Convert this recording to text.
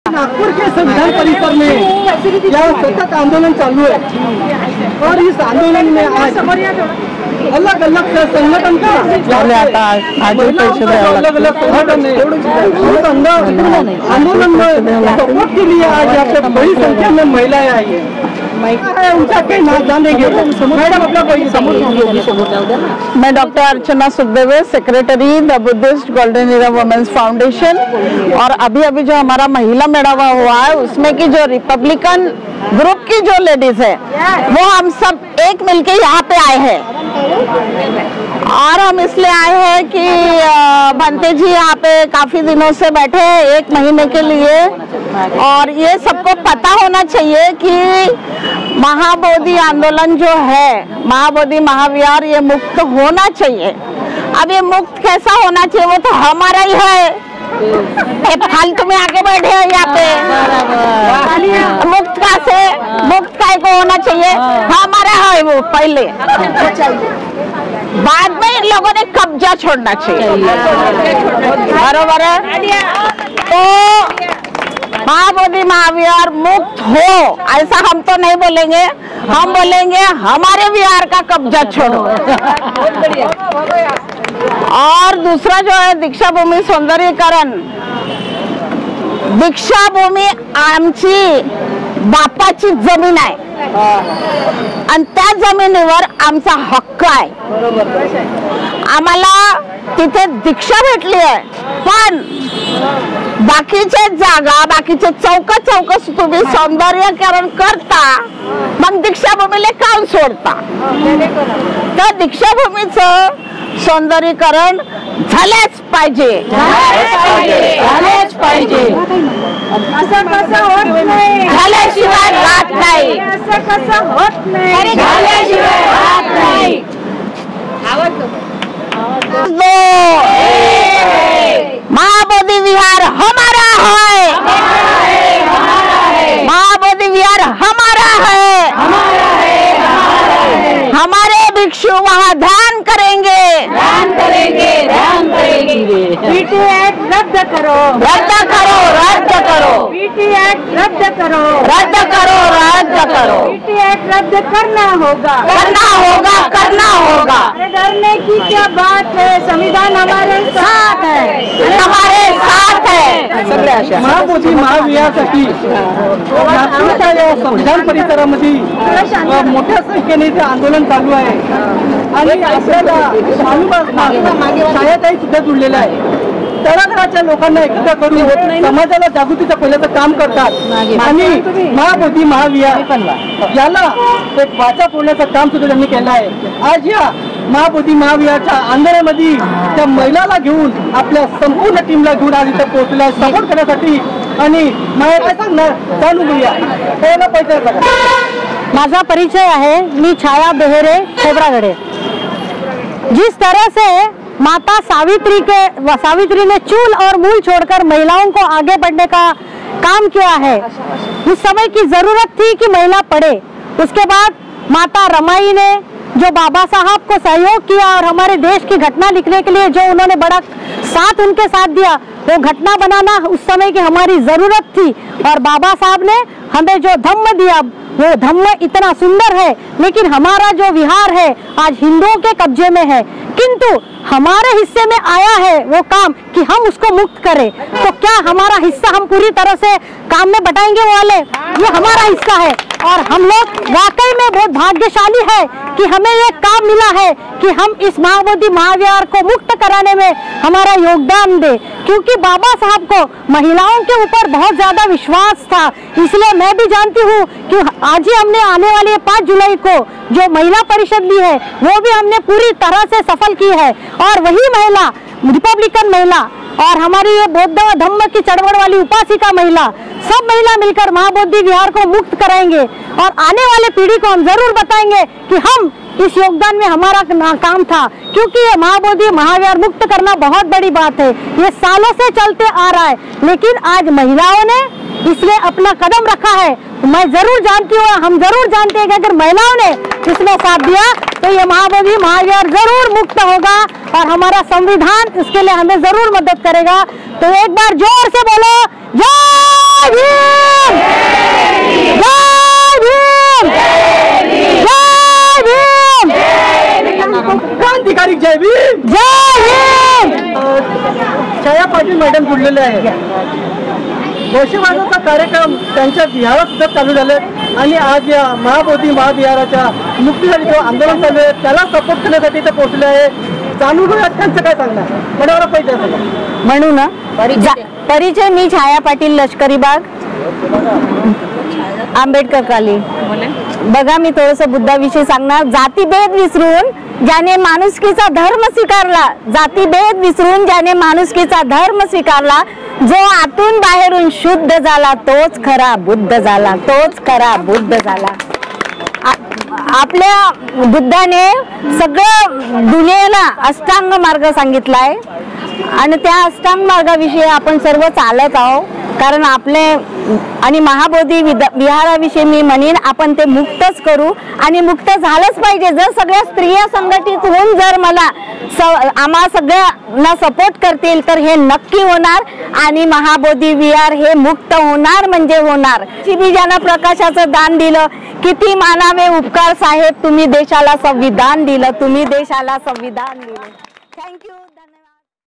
नागपुर के संविधान परिसर में यह सतत आंदोलन चालू है और इस आंदोलन में आज अलग अलग संगठन का अलग अलग संगठन है आंदोलन में सपोर्ट के लिए आज यहाँ पे बड़ी संख्या में महिलाएं आई है। उनका कहीं ना जानेंगे। मैडम अपना मैं doctor Archana Sukhdev, secretary the Buddhist golden era women's foundation. और अभी जो हमारा महिला मेळावा हुआ है उसमें की जो रिपब्लिकन ग्रुप की जो लेडीज है वो हम सब एक मिलके यहाँ पे आए हैं। और हम इसलिए आए हैं कि भंते जी यहाँ पे काफी दिनों से बैठे हैं, 1 महीने के लिए। और ये सबको पता होना चाहिए कि महाबोधि आंदोलन जो है, महाबोधि महाविहार, ये मुक्त होना चाहिए। अब ये मुक्त कैसा होना चाहिए वो तो हमारा ही है। फालतू में आके बैठे हैं यहाँ पे। मुक्त का से मुक्त काय को होना चाहिए, हमारा है वो पहले, बाद में इन लोगों ने कब्जा छोड़ना चाहिए। बरोबर है। तो महाबोधि महाविहार मुक्त हो ऐसा हम तो नहीं बोलेंगे, हम बोलेंगे हमारे विहार का कब्जा छोड़ो। और दूसरा जो है दीक्षा भूमी सौंदर्यीकरण, दीक्षा भूमी आमची बापाची जमीन आहे आणि त्या जमिनीवर आमचा हक्क आहे। आम्हाला तिथे दीक्षा भेटली आहे, पण बाकीचे जागा, बाकीचे चौक तुम्ही सौंदर्यीकरण करता, मग दीक्षाभूमीला काम सोडता। तर दीक्षाभूमीचं सौंदर्यीकरण झालेच पाहिजे, झालेच पाहिजे। असं कसं होत नाही, झाल्याशिवाय राहत नाही, असं कसं होत नाही, झाल्याशिवाय राहत नाही। महाबोधि विहार हमारा है, महाबोधि विहार हमारा है। हमारे भिक्षु वहाँ ध्यान करेंगे, ध्यान करेंगे, ध्यान करेंगे। पीटी एक्ट रद्द करो, रद्द करो, रद्द करो, पीटी एक्ट रद्द करो, रद्द करो, रद्द करो। पीटी एक्ट रद्द करना होगा, करना होगा, करना होगा। अरे डरने की क्या बात है, संविधान हमारे साथ है, हमारे साथ है। महाबोधी महाविहारासाठी नागपूरच्या या संविधान परिसरामध्ये मोठ्या संख्येने इथे आंदोलन चालू आहे आणि आपल्याला शाळेतही सुद्धा जुळलेला आहे। तळागाळाच्या लोकांना एकत्र करून समाजाला जागृतीचं पहिल्याचं काम करतात आणि महाबोधी महाविहार याला एक वाचा फोडण्याचं काम सुद्धा त्यांनी केलं आहे। आज या महाबोधी महाविहारच्या आंदोलनामध्ये त्या महिलाला घेऊन, आपल्या संपूर्ण टीमला घेऊन आज इथे पोहोचल्या सपोर्ट करण्यासाठी। आणि मला काय सांगणार, चालू करूया पहिला पैसा। माझा परिचय है, मी छाया बेहरे, खोबरागढ़े। जिस तरह से माता सावित्री ने चूल और मूल छोड़कर महिलाओं को आगे बढ़ने का काम किया है, उस समय की जरूरत थी कि महिला पढ़े। उसके बाद माता रमाई ने जो बाबा साहब को सहयोग किया और हमारे देश की घटना लिखने के लिए जो उन्होंने बड़ा साथ उनके साथ दिया, वो घटना बनाना उस समय की हमारी जरूरत थी। और बाबा साहब ने हमें जो धम्म दिया, वो धम्म इतना सुंदर है, लेकिन हमारा जो विहार है आज हिंदुओं के कब्जे में है, किंतु हमारे हिस्से में आया है वो काम कि हम उसको मुक्त करें। तो क्या हमारा हिस्सा हम पूरी तरह से काम में बटाएंगे वो वाले? ये हमारा हिस्सा है और हम लोग वाकई में बहुत भाग्यशाली है कि हमें ये काम मिला है कि हम इस महाबोधि महाविहार को मुक्त कराने में हमारा योगदान दे, क्योंकि बाबा साहब को महिलाओं के ऊपर बहुत ज्यादा विश्वास था। इसलिए मैं भी जानती हूँ कि आज ही हमने आने वाले 5 जुलाई को जो महिला परिषद ली है वो भी हमने पूरी तरह से सफल की है। और वही महिला, रिपब्लिकन महिला और हमारी ये बौद्ध धम्म की चढ़वड़ वाली उपासिका महिला, सब महिला मिलकर महाबोधि विहार को मुक्त कराएंगे। और आने वाले पीढ़ी को हम जरूर बताएंगे कि हम इस योगदान में हमारा काम था, क्योंकि ये महाबोधि महाविहार मुक्त करना बहुत बड़ी बात है। ये सालों से चलते आ रहा है, लेकिन आज महिलाओं ने इसलिए अपना कदम रखा है। मैं जरूर जानती हूँ, हम जरूर जानते हैं कि अगर महिलाओं ने इसमें साथ दिया तो ये महाबोधि महाविहार जरूर मुक्त होगा और हमारा संविधान इसके लिए हमें जरूर मदद करेगा। तो एक बार जोर से बोलो जय ठेवलेले आहे. वर्षभराचा कार्यक्रम त्यांच्या विहारात सुद्धा चालू झाले आणि आज या महाबोधी महाविहाराच्या मुक्तीसाठी जो आंदोलन चालू आहे त्याला सपोर्ट करण्यासाठी ते पोहोचले आहे. जाणून घेऊयात त्यांचं काय सांगणार. म्हणायला पाहिजे म्हणू ना परिचय. मी छाया पाटील, लष्करी बाग, आंबेडकर कॉलनी. बघा, मी थोडंसं बुद्धाविषयी सांगणार. जातीभेद विसरून ज्याने माणुसकीचा धर्म स्वीकारला, जातीभेद विसरून ज्याने माणुसकीचा धर्म स्वीकारला, जो आतून बाहेरून शुद्ध झाला तोच खरा बुद्ध झाला, तोच खरा बुद्ध झाला. आपल्या बुद्धाने सगळं दुनियेला अष्टांग मार्ग सांगितलाय आणि त्या अष्टांग मार्गाविषयी आपण सर्व चालत आहोत. कारण आपले आणि महाबोधी विहाराविषयी मी म्हणेन आपण ते मुक्तच करू आणि मुक्त झालंच पाहिजे. जर सगळ्या स्त्रिया संघटित होऊन जर मला आम्हा सगळ्यांना सपोर्ट करतील तर हे नक्की होणार आणि महाबोधी विहार हे मुक्त होणार म्हणजे होणार. ज्यांना प्रकाशाचं दान दिलं, किती मानावे उपकार साहेब, तुम्ही देशाला संविधान दिलं, तुम्ही देशाला संविधान दिलं. थँक्यू.